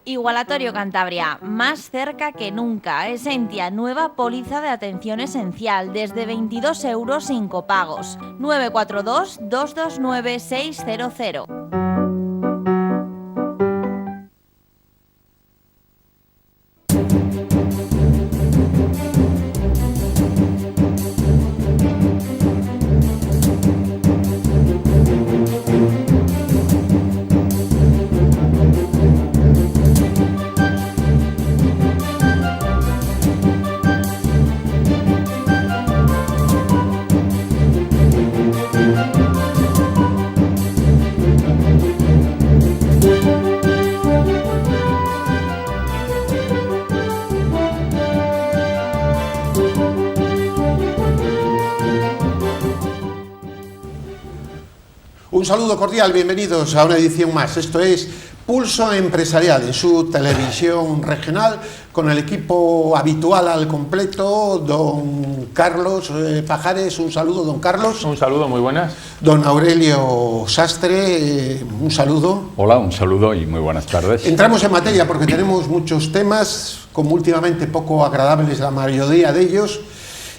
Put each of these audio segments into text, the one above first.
Igualatorio Cantabria, más cerca que nunca. Esentia, nueva póliza de atención esencial, desde 22 € sin copagos. 942-229-600. Un saludo cordial, bienvenidos a una edición más. Esto es Pulso Empresarial en su televisión regional, con el equipo habitual al completo, don Carlos Pajares. Un saludo, don Carlos. Un saludo, muy buenas. Don Aurelio Sastre, un saludo. Hola, un saludo y muy buenas tardes. Entramos en materia porque tenemos muchos temas, como últimamente poco agradables la mayoría de ellos.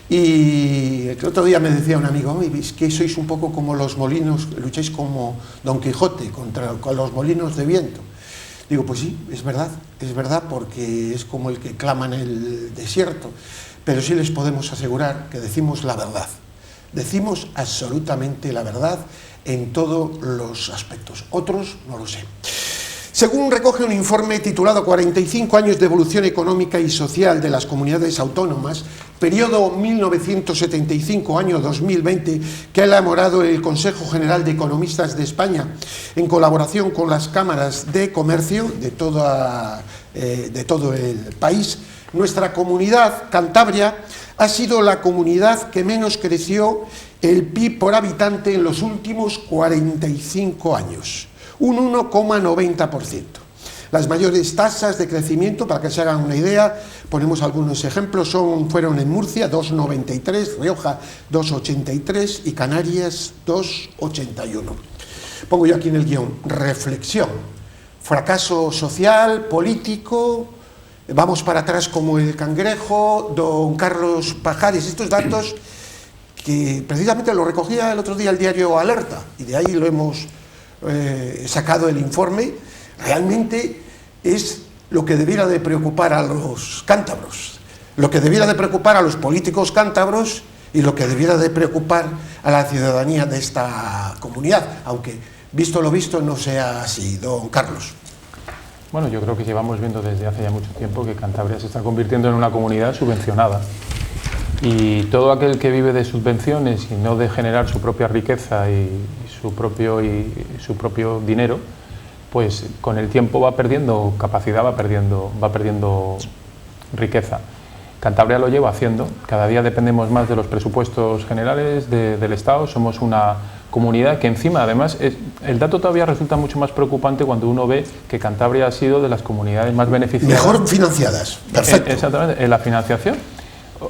Y el otro día me decía un amigo, es que sois un poco como los molinos, lucháis como Don Quijote con los molinos de viento. Digo, pues sí, es verdad porque es como el que clama en el desierto, pero sí les podemos asegurar que decimos la verdad, decimos absolutamente la verdad en todos los aspectos, otros no lo sé. Según recoge un informe titulado 45 años de evolución económica y social de las comunidades autónomas, periodo 1975-año 2020, que ha elaborado el Consejo General de Economistas de España en colaboración con las cámaras de comercio de todo el país, nuestra comunidad, Cantabria, ha sido la comunidad que menos creció el PIB por habitante en los últimos 45 años. Un 1,90%. Las mayores tasas de crecimiento, para que se hagan una idea, ponemos algunos ejemplos, fueron en Murcia 2,93, Rioja 2,83 y Canarias 2,81. Pongo yo aquí en el guión, reflexión, fracaso social, político, vamos para atrás como el cangrejo. Don Carlos Pajares, estos datos que precisamente lo recogía el otro día el diario Alerta, y de ahí lo hemos sacado el informe. Realmente es lo que debiera de preocupar a los cántabros, lo que debiera de preocupar a los políticos cántabros y lo que debiera de preocupar a la ciudadanía de esta comunidad, aunque visto lo visto no sea así, don Carlos. Bueno, yo creo que llevamos viendo desde hace ya mucho tiempo que Cantabria se está convirtiendo en una comunidad subvencionada, y todo aquel que vive de subvenciones y no de generar su propia riqueza y su propio dinero, pues con el tiempo va perdiendo capacidad, va perdiendo riqueza. Cantabria lo lleva haciendo, cada día dependemos más de los presupuestos generales del Estado, somos una comunidad que encima, además, el dato todavía resulta mucho más preocupante cuando uno ve que Cantabria ha sido de las comunidades más beneficiadas. Mejor financiadas, perfecto. Exactamente, en la financiación.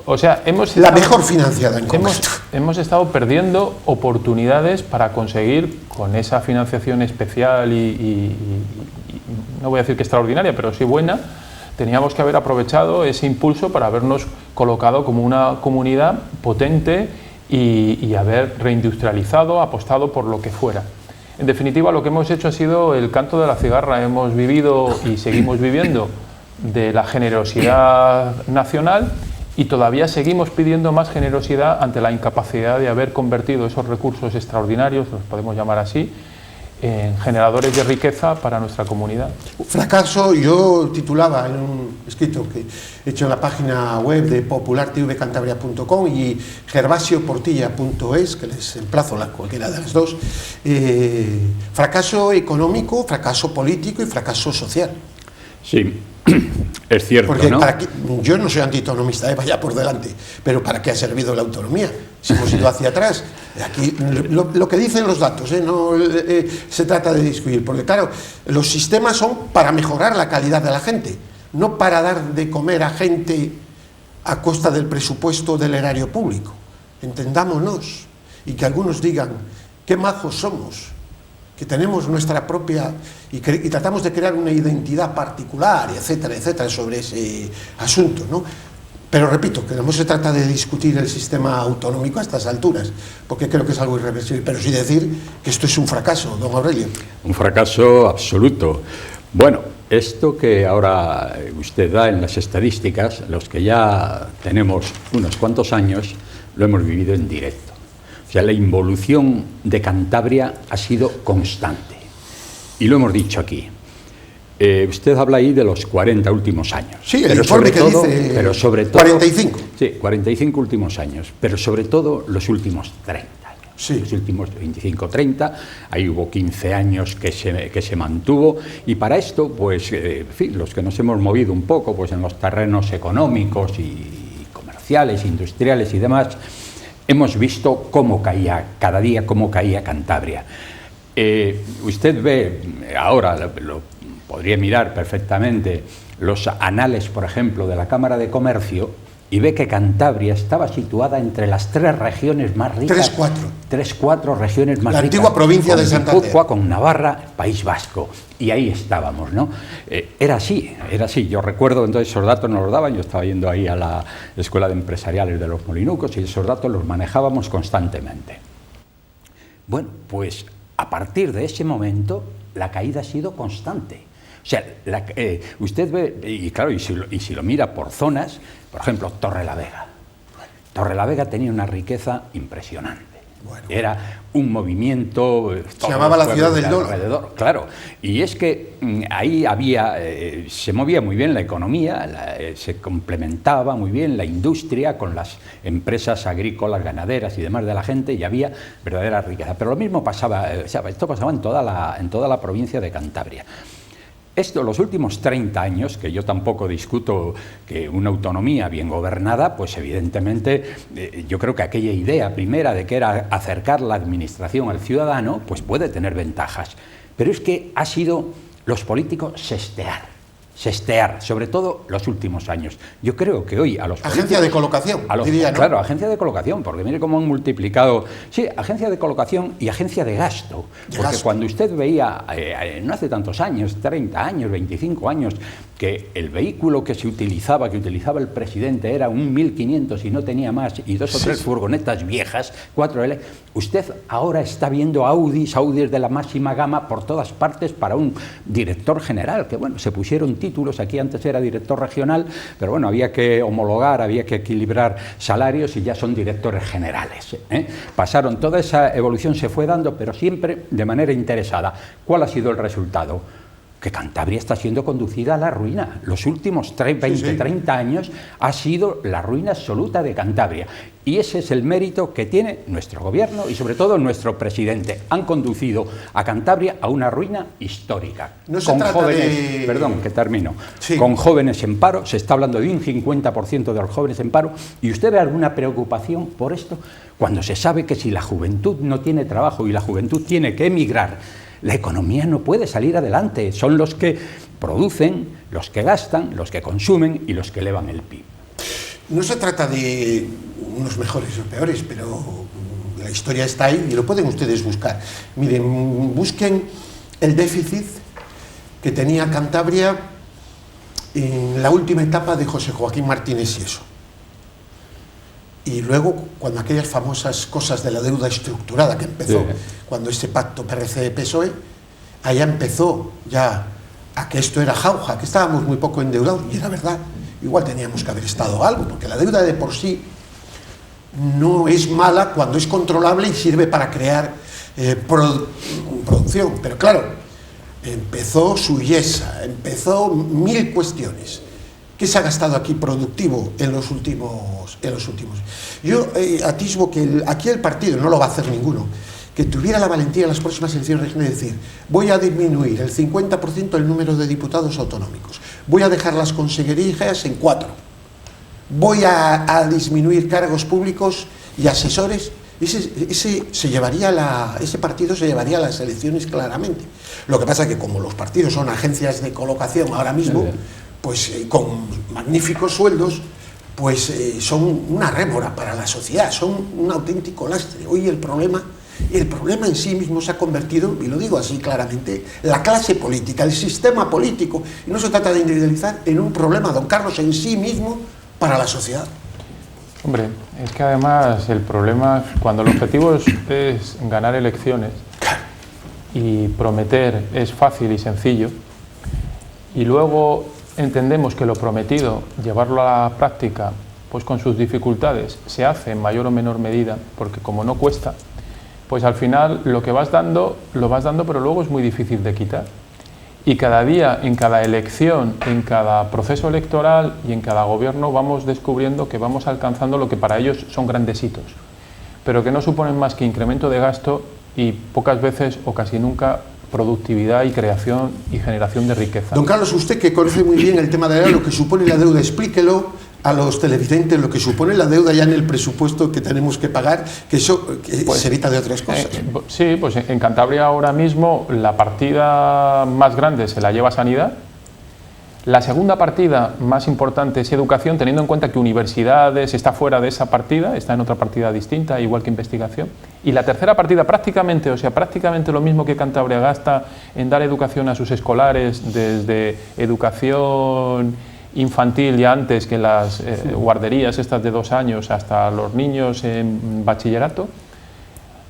O sea, mejor financiada en concreto. Hemos estado perdiendo oportunidades para conseguir, con esa financiación especial y no voy a decir que extraordinaria, pero sí buena, teníamos que haber aprovechado ese impulso para habernos colocado como una comunidad potente y haber reindustrializado, apostado por lo que fuera. En definitiva, lo que hemos hecho ha sido el canto de la cigarra. Hemos vivido y seguimos viviendo de la generosidad nacional, y todavía seguimos pidiendo más generosidad ante la incapacidad de haber convertido esos recursos extraordinarios, los podemos llamar así, en generadores de riqueza para nuestra comunidad. Fracaso, yo titulaba en un escrito que he hecho en la página web de populartvcantabria.com y gervasioportilla.es, que les emplazo cualquiera de las dos, fracaso económico, fracaso político y fracaso social. Sí, es cierto, porque ¿no? Yo no soy antiautonomista, vaya por delante, pero ¿para qué ha servido la autonomía? Si hemos ido hacia atrás. Aquí lo que dicen los datos, no se trata de discutir, porque claro, los sistemas son para mejorar la calidad de la gente, no para dar de comer a gente a costa del presupuesto del erario público. Entendámonos, y que algunos digan, qué majos somos, que tenemos nuestra propia, y tratamos de crear una identidad particular, etcétera, sobre ese asunto, ¿no? Pero repito, que no se trata de discutir el sistema autonómico a estas alturas, porque creo que es algo irreversible, pero sí decir que esto es un fracaso, don Aurelio. Un fracaso absoluto. Bueno, esto que ahora usted da en las estadísticas, los que ya tenemos unos cuantos años, lo hemos vivido en directo. O sea, la involución de Cantabria ha sido constante. Y lo hemos dicho aquí. Usted habla ahí de los 40 últimos años. Sí, el informe que dice pero sobre todo, 45. Sí, 45 últimos años, pero sobre todo los últimos 30 años. Sí. Los últimos 25, 30, ahí hubo 15 años que se mantuvo, y para esto, pues, en fin, los que nos hemos movido un poco pues, en los terrenos económicos y comerciales, industriales y demás, hemos visto cómo caía, cada día cómo caía Cantabria. Usted ve, ahora lo podría mirar perfectamente, los anales, por ejemplo, de la Cámara de Comercio, y ve que Cantabria estaba situada entre las 3 regiones más ricas. 4 regiones más ricas. La antigua provincia de Santander. Con Guipúzcoa, con Navarra, País Vasco. Y ahí estábamos, ¿no? Era así. Yo recuerdo, entonces esos datos nos los daban, yo estaba yendo ahí a la Escuela de Empresariales de los Molinucos y esos datos los manejábamos constantemente. Bueno, pues a partir de ese momento la caída ha sido constante. O sea, usted ve, y claro, y si lo mira por zonas, por ejemplo, Torrelavega. Torrelavega tenía una riqueza impresionante. Bueno, era un movimiento... Se llamaba la ciudad del dólar. Alrededor, claro. Y es que ahí había... se movía muy bien la economía, se complementaba muy bien la industria con las empresas agrícolas, ganaderas y demás de la gente, y había verdadera riqueza. Pero lo mismo pasaba, esto pasaba en toda la provincia de Cantabria. Esto, los últimos 30 años, que yo tampoco discuto que una autonomía bien gobernada, pues evidentemente yo creo que aquella idea primera de que era acercar la administración al ciudadano, pues puede tener ventajas. Pero es que ha sido los políticos sestear, sobre todo los últimos años. Yo creo que hoy a los agencia de colocación, diría, ¿no? Claro, agencia de colocación, porque mire cómo han multiplicado... Sí, agencia de colocación y agencia de gasto. Porque cuando usted veía, no hace tantos años, 30 años, 25 años, que el vehículo que utilizaba el presidente era un 1500 y no tenía más, y 2 o 3 furgonetas viejas, 4L, usted ahora está viendo Audis de la máxima gama por todas partes para un director general, que bueno, se pusieron títulos, aquí antes era director regional, pero bueno, había que homologar, había que equilibrar salarios y ya son directores generales. Pasaron, toda esa evolución se fue dando, pero siempre de manera interesada. ¿Cuál ha sido el resultado? Que Cantabria está siendo conducida a la ruina. Los últimos 30 años ha sido la ruina absoluta de Cantabria. Y ese es el mérito que tiene nuestro gobierno y sobre todo nuestro presidente. Han conducido a Cantabria a una ruina histórica. No se trata jóvenes, perdón, que termino. Sí. Con jóvenes en paro, se está hablando de un 50% de los jóvenes en paro. ¿Y usted ve alguna preocupación por esto? Cuando se sabe que si la juventud no tiene trabajo y la juventud tiene que emigrar, la economía no puede salir adelante. Son los que producen, los que gastan, los que consumen y los que elevan el PIB. No se trata de unos mejores o peores, pero la historia está ahí y lo pueden ustedes buscar. Miren, busquen el déficit que tenía Cantabria en la última etapa de José Joaquín Martínez y eso. Y luego, cuando aquellas famosas cosas de la deuda estructurada que empezó, cuando ese pacto PRC-PSOE, allá empezó ya a que esto era jauja, que estábamos muy poco endeudados, y era verdad, igual teníamos que haber estado algo, porque la deuda de por sí no es mala cuando es controlable y sirve para crear producción. Pero claro, empezó Suyesa, empezó 1000 cuestiones. ¿Qué se ha gastado aquí productivo en los últimos? Yo atisbo que aquí el partido, no lo va a hacer ninguno, que tuviera la valentía en las próximas elecciones regionales de decir: voy a disminuir el 50% el número de diputados autonómicos, voy a dejar las consejerías en 4, voy a disminuir cargos públicos y asesores. Ese partido se llevaría a las elecciones claramente. Lo que pasa es que como los partidos son agencias de colocación ahora mismo, pues con magníficos sueldos, pues son una rémora para la sociedad, son un auténtico lastre. Hoy el problema Y el problema en sí mismo se ha convertido, y lo digo así claramente, la clase política, el sistema político, y no se trata de individualizar, en un problema, don Carlos, en sí mismo para la sociedad. Hombre, es que además el problema, cuando el objetivo es ganar elecciones y prometer es fácil y sencillo, y luego entendemos que lo prometido, llevarlo a la práctica, pues con sus dificultades, se hace en mayor o menor medida, porque como no cuesta, pues al final lo que vas dando, lo vas dando, pero luego es muy difícil de quitar. Y cada día, en cada elección, en cada proceso electoral y en cada gobierno vamos descubriendo que vamos alcanzando lo que para ellos son grandes hitos, pero que no suponen más que incremento de gasto y pocas veces o casi nunca productividad y creación y generación de riqueza. Don Carlos, usted que conoce muy bien el tema de lo que supone la deuda, explíquelo a los televidentes lo que supone la deuda ya en el presupuesto que tenemos que pagar, que eso pues, se evita de otras cosas. Sí, pues en Cantabria ahora mismo la partida más grande se la lleva Sanidad. La segunda partida más importante es Educación, teniendo en cuenta que Universidades está fuera de esa partida, está en otra partida distinta, igual que Investigación. Y la tercera partida prácticamente lo mismo que Cantabria gasta en dar educación a sus escolares, desde educación infantil ya antes que las guarderías estas de 2 años hasta los niños en bachillerato,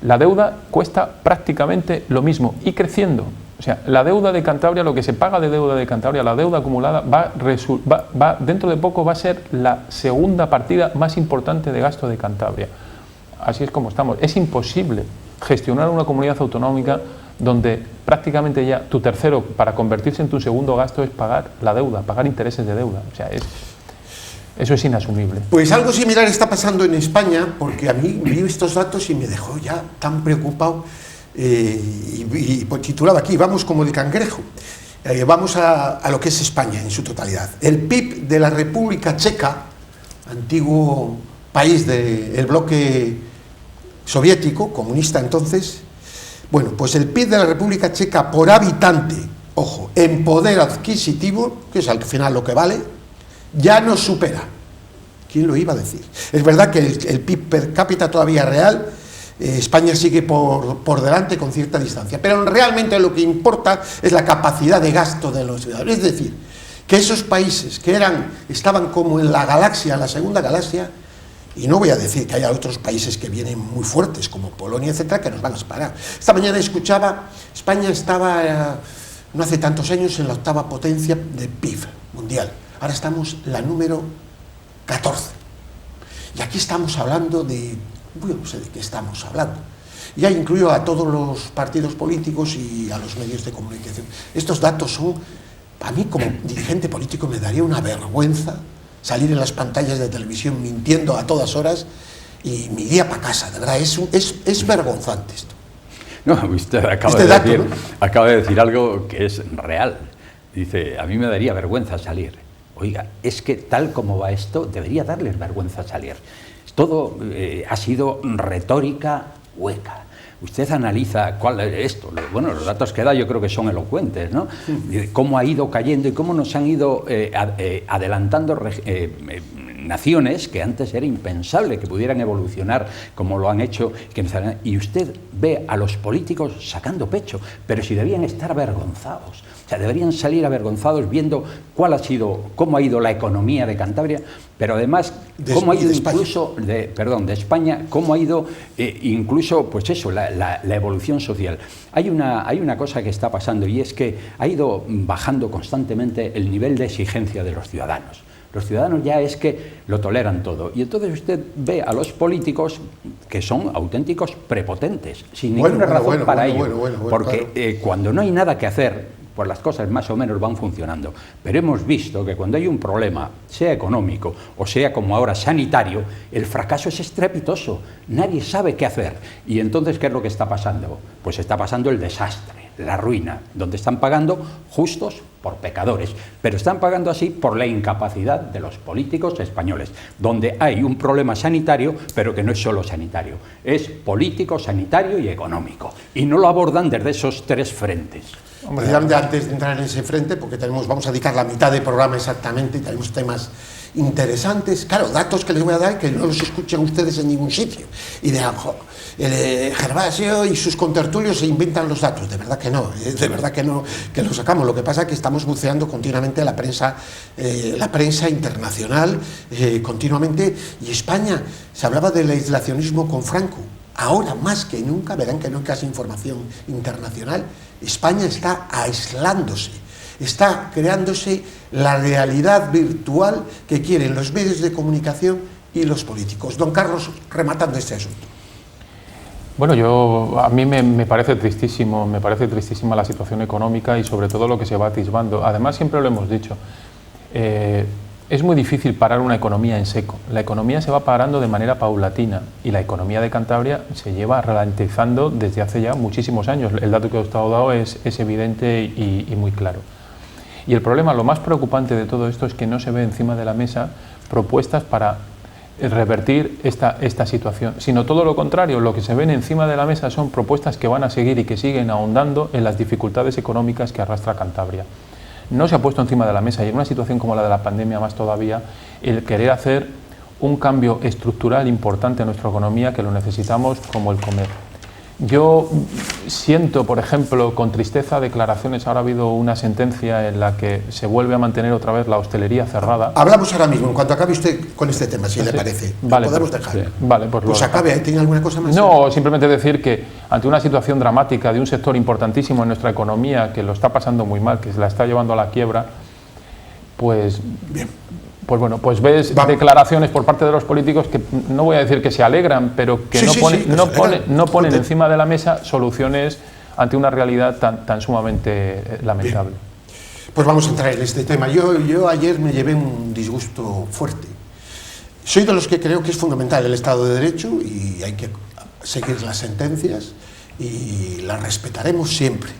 la deuda cuesta prácticamente lo mismo y creciendo. O sea, la deuda de Cantabria, lo que se paga de deuda de Cantabria, la deuda acumulada, dentro de poco va a ser la segunda partida más importante de gasto de Cantabria. Así es como estamos. Es imposible gestionar una comunidad autonómica donde prácticamente ya tu tercero, para convertirse en tu segundo gasto, es pagar la deuda, pagar intereses de deuda. O sea, eso es inasumible. Pues algo similar está pasando en España, porque a mí vi estos datos y me dejó ya tan preocupado, y pues titulaba aquí, vamos como el cangrejo. Vamos a lo que es España en su totalidad. El PIB de la República Checa, antiguo país del bloque soviético, comunista entonces, bueno, pues el PIB de la República Checa por habitante, ojo, en poder adquisitivo, que es al final lo que vale, ya nos supera. ¿Quién lo iba a decir? Es verdad que el PIB per cápita todavía real, España sigue por delante con cierta distancia, pero realmente lo que importa es la capacidad de gasto de los ciudadanos. Es decir, que esos países que estaban como en la galaxia, la segunda galaxia, y no voy a decir que haya otros países que vienen muy fuertes, como Polonia, etcétera, que nos van a separar. Esta mañana escuchaba, España estaba no hace tantos años en la 8ª potencia de PIB mundial. Ahora estamos la número 14. Y aquí estamos hablando de, bueno, no sé de qué estamos hablando. Ya incluyo a todos los partidos políticos y a los medios de comunicación. Estos datos son, a mí como dirigente político me daría una vergüenza salir en las pantallas de televisión mintiendo a todas horas y me iría para casa, de verdad, es vergonzante esto. No, usted acaba de decir algo que es real. Dice, a mí me daría vergüenza salir. Oiga, es que tal como va esto, debería darles vergüenza salir. Todo ha sido retórica hueca. Usted analiza cuál es esto. Bueno, los datos que da yo creo que son elocuentes, ¿no? Cómo ha ido cayendo y cómo nos han ido adelantando naciones que antes era impensable que pudieran evolucionar como lo han hecho. Y usted ve a los políticos sacando pecho, pero si debían estar avergonzados. O sea, deberían salir avergonzados viendo cómo ha ido la economía de Cantabria, pero además cómo ha ido incluso de España, cómo ha ido incluso, pues eso, la evolución social. Hay una cosa que está pasando y es que ha ido bajando constantemente el nivel de exigencia de los ciudadanos. Los ciudadanos ya es que lo toleran todo. Y entonces usted ve a los políticos que son auténticos prepotentes, sin ninguna razón para ello. Porque claro, cuando no hay nada que hacer, pues las cosas más o menos van funcionando. Pero hemos visto que cuando hay un problema, sea económico o sea como ahora sanitario, el fracaso es estrepitoso. Nadie sabe qué hacer. Y entonces, ¿qué es lo que está pasando? Pues está pasando el desastre, la ruina, donde están pagando justos por pecadores, pero están pagando así por la incapacidad de los políticos españoles, donde hay un problema sanitario, pero que no es solo sanitario, es político, sanitario y económico, y no lo abordan desde esos 3 frentes. Hombre, antes de entrar en ese frente, porque vamos a dedicar la mitad del programa exactamente y tenemos temas interesantes, claro, datos que les voy a dar que no los escuchan ustedes en ningún sitio, y dirán, Gervasio y sus contertulios se inventan los datos. De verdad que no, que los sacamos. Lo que pasa es que estamos buceando continuamente la prensa internacional, continuamente, y España, se hablaba del aislacionismo con Franco. Ahora más que nunca, verán que no hay casi información internacional, España está aislándose, está creándose la realidad virtual que quieren los medios de comunicación y los políticos. Don Carlos, rematando este asunto. Bueno, a mí me parece tristísima la situación económica y sobre todo lo que se va atisbando. Además, siempre lo hemos dicho, es muy difícil parar una economía en seco. La economía se va parando de manera paulatina y la economía de Cantabria se lleva ralentizando desde hace ya muchísimos años. El dato que os he dado es evidente y muy claro. Y el problema, lo más preocupante de todo esto es que no se ve encima de la mesa propuestas para revertir esta situación, sino todo lo contrario. Lo que se ven encima de la mesa son propuestas que van a seguir y que siguen ahondando en las dificultades económicas que arrastra Cantabria. No se ha puesto encima de la mesa, y en una situación como la de la pandemia más todavía, el querer hacer un cambio estructural importante en nuestra economía, que lo necesitamos como el comer. Yo siento, por ejemplo, con tristeza declaraciones. Ahora ha habido una sentencia en la que se vuelve a mantener otra vez la hostelería cerrada. Hablamos ahora mismo, en cuanto acabe usted con este tema, si le parece. Vale, podemos dejar. Sí. Vale, pues acabe. ¿Tiene alguna cosa más? No, simplemente decir que ante una situación dramática de un sector importantísimo en nuestra economía, que lo está pasando muy mal, que se la está llevando a la quiebra, pues... Bien. Pues bueno, pues ves declaraciones por parte de los políticos que no voy a decir que se alegran, pero que no ponen encima de la mesa soluciones ante una realidad tan sumamente lamentable. Bien. Pues vamos a entrar en este tema. Yo ayer me llevé un disgusto fuerte. Soy de los que creo que es fundamental el Estado de Derecho y hay que seguir las sentencias y las respetaremos siempre,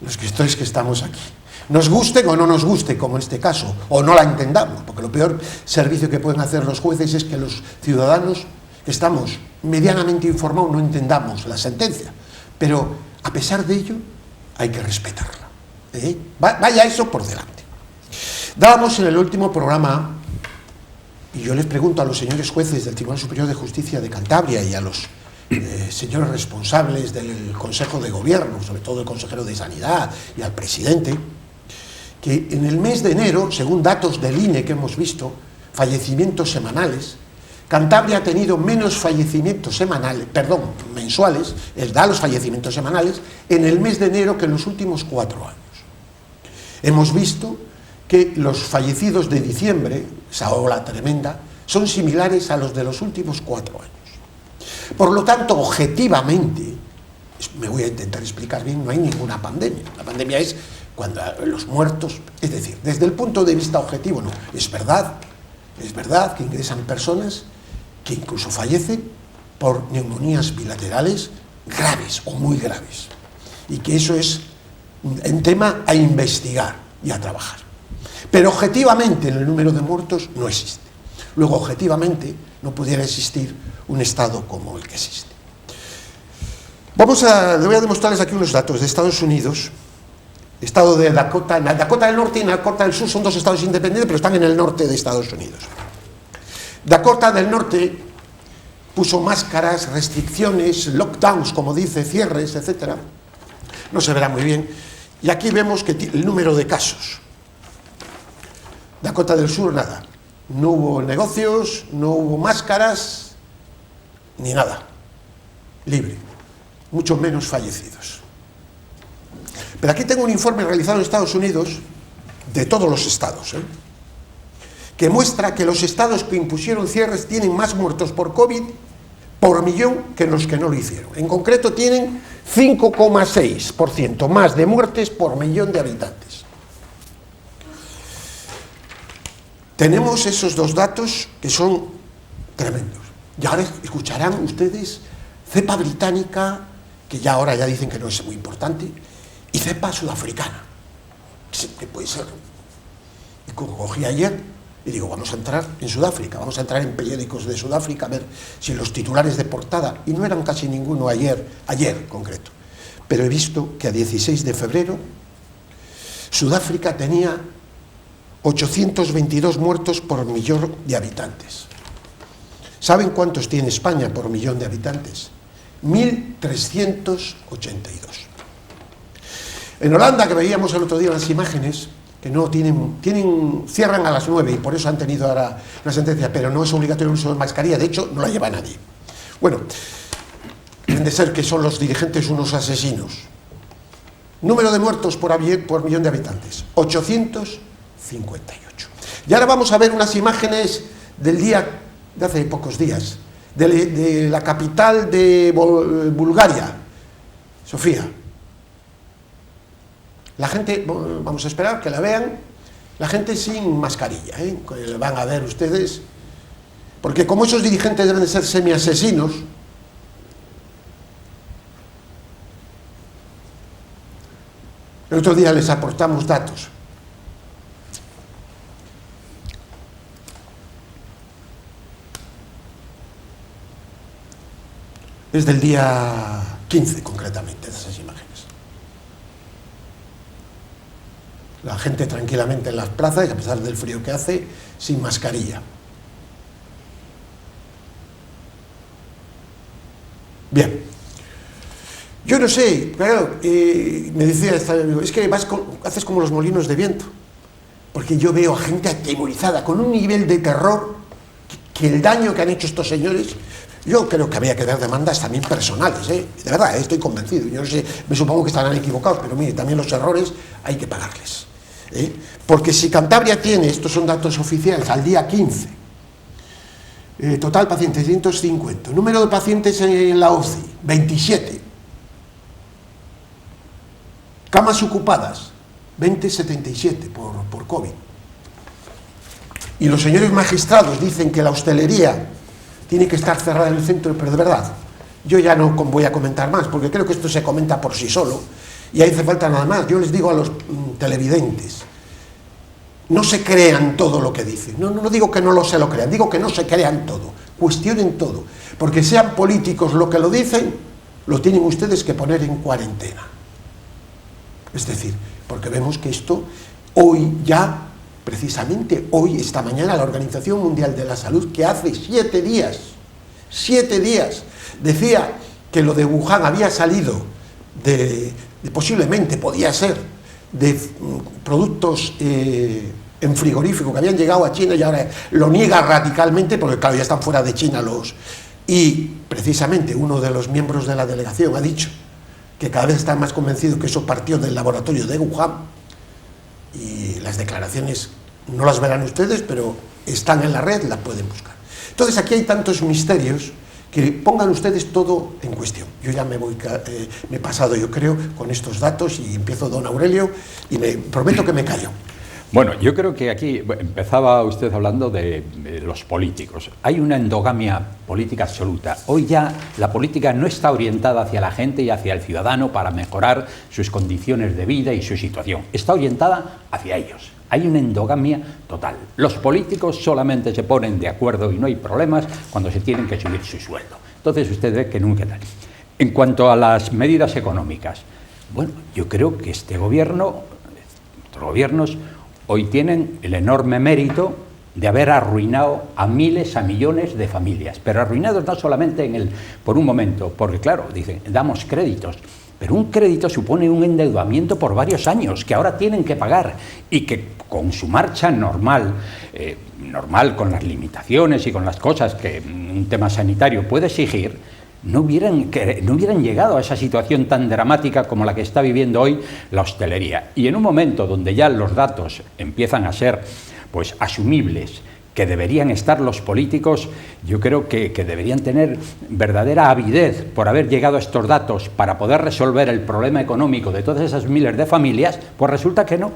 los que estamos aquí. Nos guste o no nos guste, como en este caso, o no la entendamos, porque lo peor servicio que pueden hacer los jueces es que los ciudadanos que estamos medianamente informados no entendamos la sentencia, pero a pesar de ello hay que respetarla. Vaya eso por delante. Dábamos en el último programa, y yo les pregunto a los señores jueces del Tribunal Superior de Justicia de Cantabria y a los señores responsables del Consejo de Gobierno, sobre todo el consejero de Sanidad y al presidente, que en el mes de enero, según datos del INE que hemos visto, fallecimientos semanales, Cantabria ha tenido menos fallecimientos mensuales, da los fallecimientos semanales, en el mes de enero que en los últimos 4 años. Hemos visto que los fallecidos de diciembre, esa ola tremenda, son similares a los de los últimos 4 años. Por lo tanto, objetivamente, me voy a intentar explicar bien, no hay ninguna pandemia. La pandemia es cuando los muertos, es decir, desde el punto de vista objetivo, no. Es verdad que ingresan personas que incluso fallecen por neumonías bilaterales graves o muy graves, y que eso es un tema a investigar y a trabajar. Pero objetivamente en el número de muertos no existe. Luego, objetivamente, no pudiera existir un Estado como el que existe. Le voy a demostrarles aquí unos datos de Estados Unidos. Estado de Dakota del Norte y Dakota del Sur son 2 estados independientes, pero están en el norte de Estados Unidos. Dakota del Norte puso máscaras, restricciones, lockdowns, como dice, cierres, etc. No se verá muy bien. Y aquí vemos que el número de casos. Dakota del Sur, nada. No hubo negocios, no hubo máscaras, ni nada. Libre. Mucho menos fallecidos. Pero aquí tengo un informe realizado en Estados Unidos, de todos los estados, que muestra que los estados que impusieron cierres tienen más muertos por COVID por millón que los que no lo hicieron. En concreto tienen 5,6% más de muertes por millón de habitantes. Tenemos esos 2 datos que son tremendos. Y ahora escucharán ustedes cepa británica, que ahora dicen que no es muy importante, y cepa sudafricana, que puede ser. Y cogí ayer y digo, vamos a entrar en Sudáfrica, vamos a entrar en periódicos de Sudáfrica a ver si los titulares de portada, y no eran casi ninguno ayer concreto, pero he visto que a 16 de febrero Sudáfrica tenía 822 muertos por millón de habitantes. ¿Saben cuántos tiene España por millón de habitantes? 1.382. En Holanda, que veíamos el otro día las imágenes, que no cierran a las 9 y por eso han tenido ahora una sentencia, pero no es obligatorio el uso de mascarilla, de hecho no la lleva nadie. Bueno, deben de ser que son los dirigentes unos asesinos. Número de muertos por millón de habitantes, 858. Y ahora vamos a ver unas imágenes del día de hace pocos días, de la capital de Bulgaria, Sofía. La gente, vamos a esperar que la vean, la gente sin mascarilla, van a ver ustedes, porque como esos dirigentes deben de ser semi-asesinos, el otro día les aportamos datos. Es del día 15, concretamente, de esas imágenes. La gente tranquilamente en las plazas, y a pesar del frío que hace, sin mascarilla. Bien. Yo no sé, claro, me decía este amigo, es que haces como los molinos de viento, porque yo veo a gente atemorizada, con un nivel de terror, que el daño que han hecho estos señores, yo creo que había que dar demandas también personales, de verdad, estoy convencido. Yo no sé, me supongo que estarán equivocados, pero mire, también los errores hay que pagarles. Porque si Cantabria tiene, estos son datos oficiales, al día 15, total pacientes 150, número de pacientes en la UCI, 27, camas ocupadas, 20,77 por COVID. Y los señores magistrados dicen que la hostelería tiene que estar cerrada en el centro, pero de verdad, yo ya no voy a comentar más, porque creo que esto se comenta por sí solo, y ahí hace falta nada más. Yo les digo a los televidentes, no se crean todo lo que dicen, no digo que no se lo crean, digo que no se crean todo, cuestionen todo, porque sean políticos lo que lo dicen, lo tienen ustedes que poner en cuarentena. Es decir, porque vemos que esto hoy ya, precisamente hoy, esta mañana, la Organización Mundial de la Salud, que hace 7 días, decía que lo de Wuhan había salido posiblemente podía ser de productos en frigorífico que habían llegado a China, y ahora lo niega radicalmente porque claro, ya están fuera de China y precisamente uno de los miembros de la delegación ha dicho que cada vez están más convencidos que eso partió del laboratorio de Wuhan, y las declaraciones no las verán ustedes, pero están en la red, las pueden buscar. Entonces aquí hay tantos misterios que pongan ustedes todo en cuestión. Yo ya me he pasado, yo creo, con estos datos, y empiezo, don Aurelio, y me prometo que me callo. Bueno, yo creo que aquí empezaba usted hablando de los políticos. Hay una endogamia política absoluta. Hoy ya la política no está orientada hacia la gente y hacia el ciudadano para mejorar sus condiciones de vida y su situación. Está orientada hacia ellos. Hay una endogamia total. Los políticos solamente se ponen de acuerdo y no hay problemas cuando se tienen que subir su sueldo. Entonces usted ve que nunca tal. En cuanto a las medidas económicas, bueno, yo creo que este gobierno, otros gobiernos, hoy tienen el enorme mérito de haber arruinado a miles, a millones de familias. Pero arruinados no solamente por un momento, porque claro, dicen, damos créditos. Pero un crédito supone un endeudamiento por varios años que ahora tienen que pagar y que con su marcha normal, con las limitaciones y con las cosas que un tema sanitario puede exigir, no hubieran llegado a esa situación tan dramática como la que está viviendo hoy la hostelería. Y en un momento donde ya los datos empiezan a ser pues asumibles, que deberían estar los políticos, yo creo que deberían tener verdadera avidez por haber llegado a estos datos para poder resolver el problema económico de todas esas miles de familias, pues resulta que no,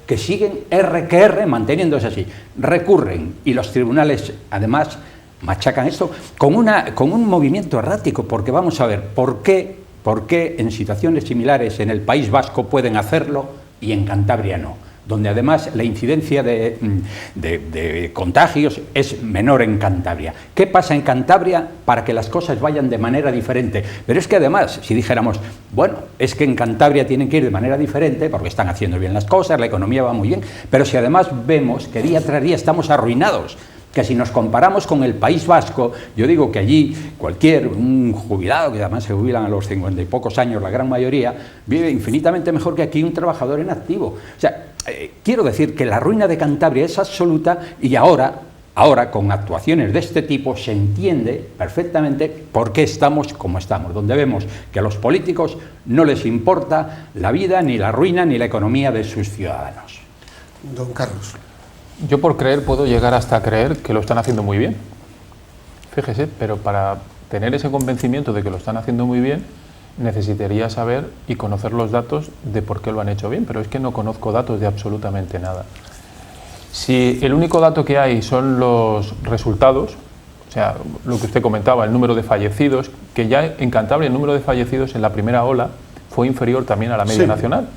que siguen R manteniéndose así. Recurren y los tribunales además machacan esto con un movimiento errático, porque vamos a ver, ¿por qué en situaciones similares en el País Vasco pueden hacerlo y en Cantabria no? donde además la incidencia de contagios es menor en Cantabria. ¿Qué pasa en Cantabria para que las cosas vayan de manera diferente? Pero es que además, si dijéramos, bueno, es que en Cantabria tienen que ir de manera diferente porque están haciendo bien las cosas, la economía va muy bien, pero si además vemos que día tras día estamos arruinados, que si nos comparamos con el País Vasco, yo digo que allí un jubilado, que además se jubilan a los 50 y pocos años, la gran mayoría, vive infinitamente mejor que aquí un trabajador en activo. O sea, quiero decir que la ruina de Cantabria es absoluta y ahora, con actuaciones de este tipo, se entiende perfectamente por qué estamos como estamos, donde vemos que a los políticos no les importa la vida, ni la ruina, ni la economía de sus ciudadanos. Don Carlos. Yo por creer puedo llegar hasta creer que lo están haciendo muy bien. Fíjese, pero para tener ese convencimiento de que lo están haciendo muy bien, necesitaría saber y conocer los datos de por qué lo han hecho bien, pero es que no conozco datos de absolutamente nada. Si el único dato que hay son los resultados, o sea, lo que usted comentaba, el número de fallecidos, que ya en Cantabria el número de fallecidos en la primera ola fue inferior también a la media nacional.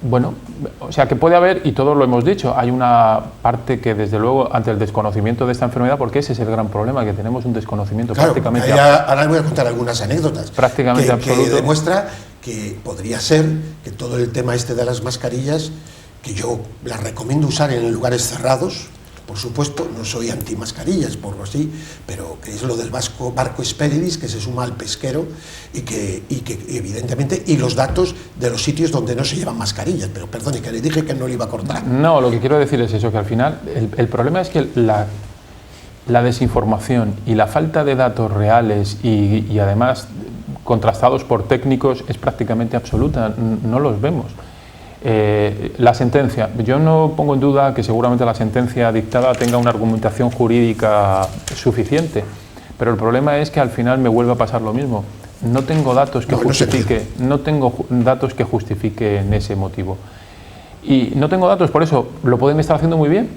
Bueno, o sea que puede haber, y todos lo hemos dicho, hay una parte que desde luego ante el desconocimiento de esta enfermedad, porque ese es el gran problema, que tenemos un desconocimiento prácticamente ahora voy a contar algunas anécdotas prácticamente absoluto, que demuestra que podría ser que todo el tema este de las mascarillas, que yo las recomiendo usar en lugares cerrados, por supuesto, no soy anti-mascarillas, por lo así, pero que es lo del barco Hesperides, que se suma al pesquero y que evidentemente, y los datos de los sitios donde no se llevan mascarillas, pero perdone, que le dije que no le iba a cortar. No, lo que quiero decir es eso, que al final el problema es que la desinformación y la falta de datos reales y además contrastados por técnicos es prácticamente absoluta, no los vemos. La sentencia, yo no pongo en duda que seguramente la sentencia dictada tenga una argumentación jurídica suficiente, pero el problema es que al final me vuelve a pasar lo mismo. No tengo datos que justifiquen ese motivo. Y no tengo datos, por eso lo pueden estar haciendo muy bien,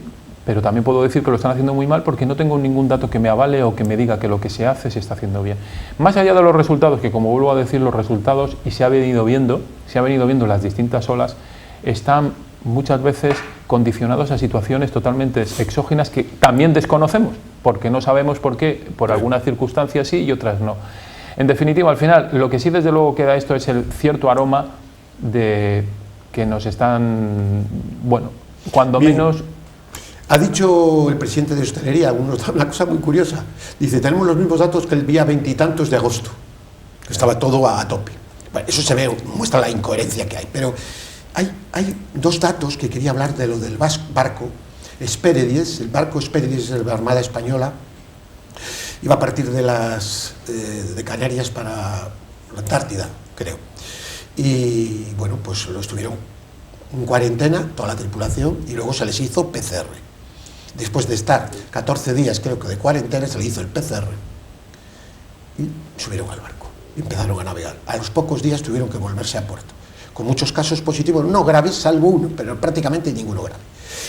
pero también puedo decir que lo están haciendo muy mal porque no tengo ningún dato que me avale o que me diga que lo que se hace se está haciendo bien. Más allá de los resultados, que como vuelvo a decir, los resultados, y se ha venido viendo las distintas olas, están muchas veces condicionados a situaciones totalmente exógenas que también desconocemos, porque no sabemos por qué, por algunas circunstancias sí y otras no. En definitiva, al final, lo que sí desde luego queda esto es el cierto aroma de que nos están, bueno, cuando menos... Ha dicho el presidente de Hostelería una cosa muy curiosa. Dice, tenemos los mismos datos que el día 20 y tantos de agosto, que estaba todo a tope. Bueno, eso se ve, muestra la incoherencia que hay, pero hay dos datos que quería hablar de lo del barco Hesperides. El barco Hesperides es de la Armada Española, iba a partir de Canarias para la Antártida, creo. Y bueno, pues lo estuvieron en cuarentena, toda la tripulación, y luego se les hizo PCR. Después de estar 14 días, creo que de cuarentena, se les hizo el PCR. Y subieron al barco, y empezaron a navegar. A los pocos días tuvieron que volverse a puerto, con muchos casos positivos, no graves, salvo uno, pero prácticamente ninguno grave.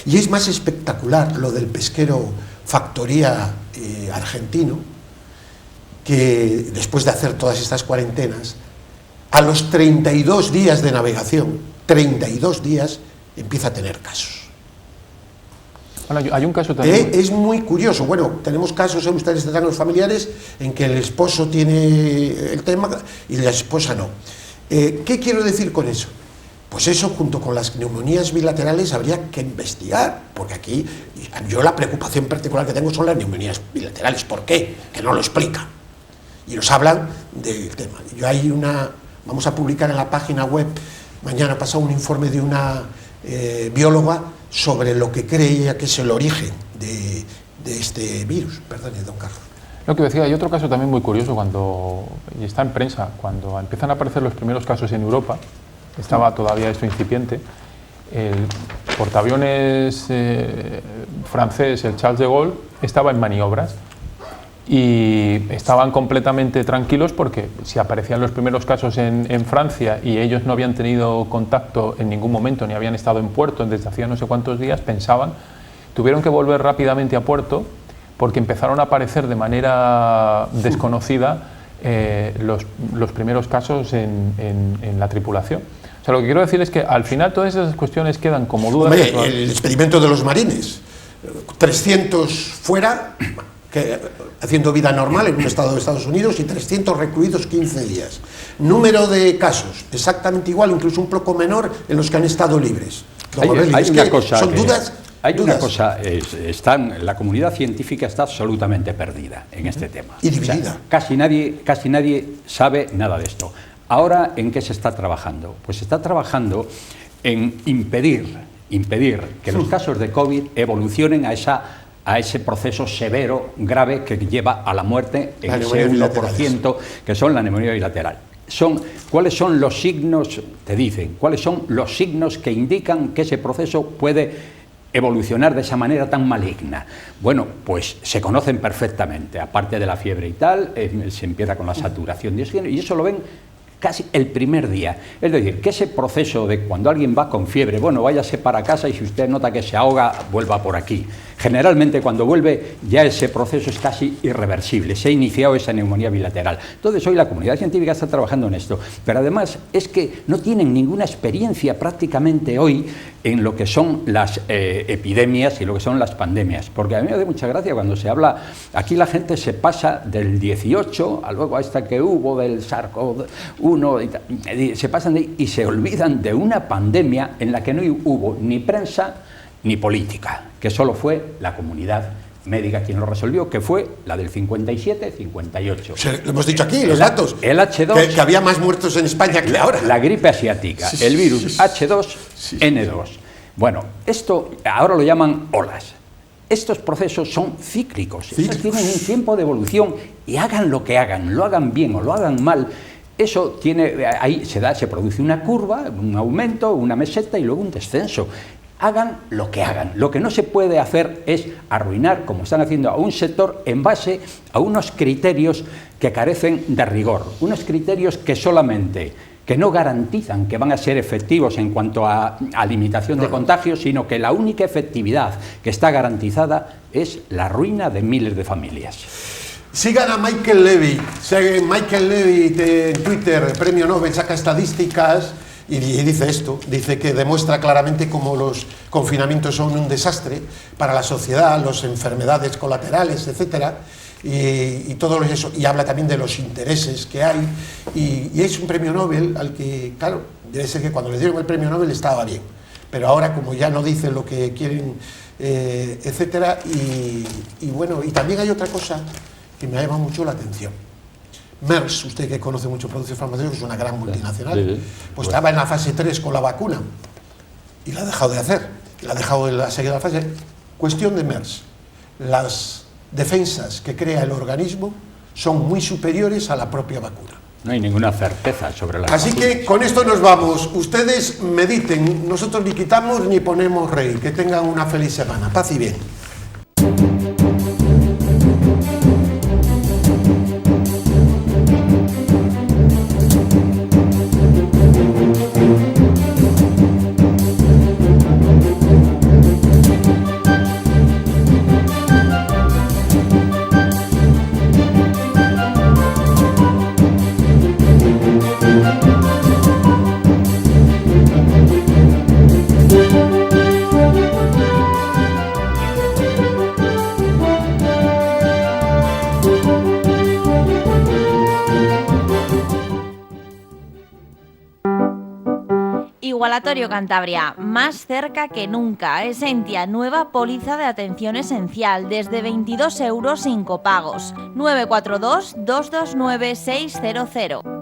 Y es más espectacular lo del pesquero Factoría argentino, que después de hacer todas estas cuarentenas, a los 32 días de navegación, 32 días, empieza a tener casos. Bueno, hay un caso también... Es muy curioso. Bueno, tenemos casos, ustedes tendrán los familiares, en que el esposo tiene el tema y la esposa no. ¿Qué quiero decir con eso? Pues eso, junto con las neumonías bilaterales, habría que investigar, porque aquí yo la preocupación particular que tengo son las neumonías bilaterales. ¿Por qué? Que no lo explican. Y nos hablan del tema. Vamos a publicar en la página web, mañana pasado, un informe de una bióloga sobre lo que cree ella que es el origen de este virus. Perdón, don Carlos. Lo que decía, hay otro caso también muy curioso, y está en prensa, cuando empiezan a aparecer los primeros casos en Europa, estaba todavía esto incipiente, el portaaviones francés, el Charles de Gaulle, estaba en maniobras y estaban completamente tranquilos porque si aparecían los primeros casos en Francia y ellos no habían tenido contacto en ningún momento ni habían estado en puerto desde hacía no sé cuántos días, tuvieron que volver rápidamente a puerto porque empezaron a aparecer de manera desconocida los primeros casos en la tripulación. O sea, lo que quiero decir es que al final todas esas cuestiones quedan como dudas. Hombre, el experimento de los marines, 300 fuera, haciendo vida normal en un estado de Estados Unidos, y 300 recluidos 15 días. Número de casos, exactamente igual, incluso un poco menor en los que han estado libres. Hay una cosa, son dudas. Una cosa, la comunidad científica está absolutamente perdida en este tema. Y dividida. O sea, casi nadie sabe nada de esto. Ahora, ¿en qué se está trabajando? Pues se está trabajando en impedir que los casos de COVID evolucionen a ese proceso severo, grave, que lleva a la muerte en ese 1%, que son la neumonía bilateral. ¿Cuáles son los signos, te dicen, cuáles son los signos que indican que ese proceso puede evolucionar de esa manera tan maligna? Bueno, pues se conocen perfectamente, aparte de la fiebre y tal, se empieza con la saturación de oxígeno, y eso lo ven casi el primer día. Es decir, que ese proceso de cuando alguien va con fiebre, bueno, váyase para casa y si usted nota que se ahoga, vuelva por aquí. Generalmente cuando vuelve ya ese proceso es casi irreversible, se ha iniciado esa neumonía bilateral. Entonces hoy la comunidad científica está trabajando en esto, pero además es que no tienen ninguna experiencia prácticamente hoy en lo que son las epidemias y lo que son las pandemias, porque a mí me hace mucha gracia cuando se habla, aquí la gente se pasa del 18 a luego a esta que hubo del SARS-CoV-1, se pasan y se olvidan de una pandemia en la que no hubo ni prensa ni política, que solo fue la comunidad médica quien lo resolvió, que fue la del 57-58. Lo hemos dicho aquí, los datos. El H2... Que había más muertos en España que ahora. La gripe asiática, el virus H2N2. Bueno, esto ahora lo llaman olas. Estos procesos son cíclicos. Estos tienen un tiempo de evolución y hagan lo que hagan, lo hagan bien o lo hagan mal, eso tiene, ahí se produce una curva, un aumento, una meseta y luego un descenso. Hagan lo que hagan. Lo que no se puede hacer es arruinar, como están haciendo, a un sector en base a unos criterios que carecen de rigor, unos criterios que no garantizan que van a ser efectivos en cuanto a limitación de contagios, sino que la única efectividad que está garantizada es la ruina de miles de familias. Sigan a Michael Levy. Michael Levy en Twitter, premio Nobel, saca estadísticas y dice esto, dice que demuestra claramente cómo los confinamientos son un desastre para la sociedad, las enfermedades colaterales, etcétera, y todo eso, y habla también de los intereses que hay, y es un premio Nobel al que, claro, debe ser que cuando le dieron el premio Nobel estaba bien, pero ahora como ya no dicen lo que quieren, etcétera, y bueno, y también hay otra cosa que me ha llamado mucho la atención. Merck, usted que conoce mucho productos farmacéuticos, es una gran multinacional, pues estaba en la fase 3 con la vacuna y la ha dejado de hacer, la ha dejado de seguir la fase. Cuestión de Merck, las defensas que crea el organismo son muy superiores a la propia vacuna. No hay ninguna certeza sobre la Así que con esto nos vamos. Ustedes mediten, nosotros ni quitamos ni ponemos rey. Que tengan una feliz semana. Paz y bien. Igualatorio Cantabria, más cerca que nunca. Esentia, nueva póliza de atención esencial, desde 22 € sin copagos. 942 229 600.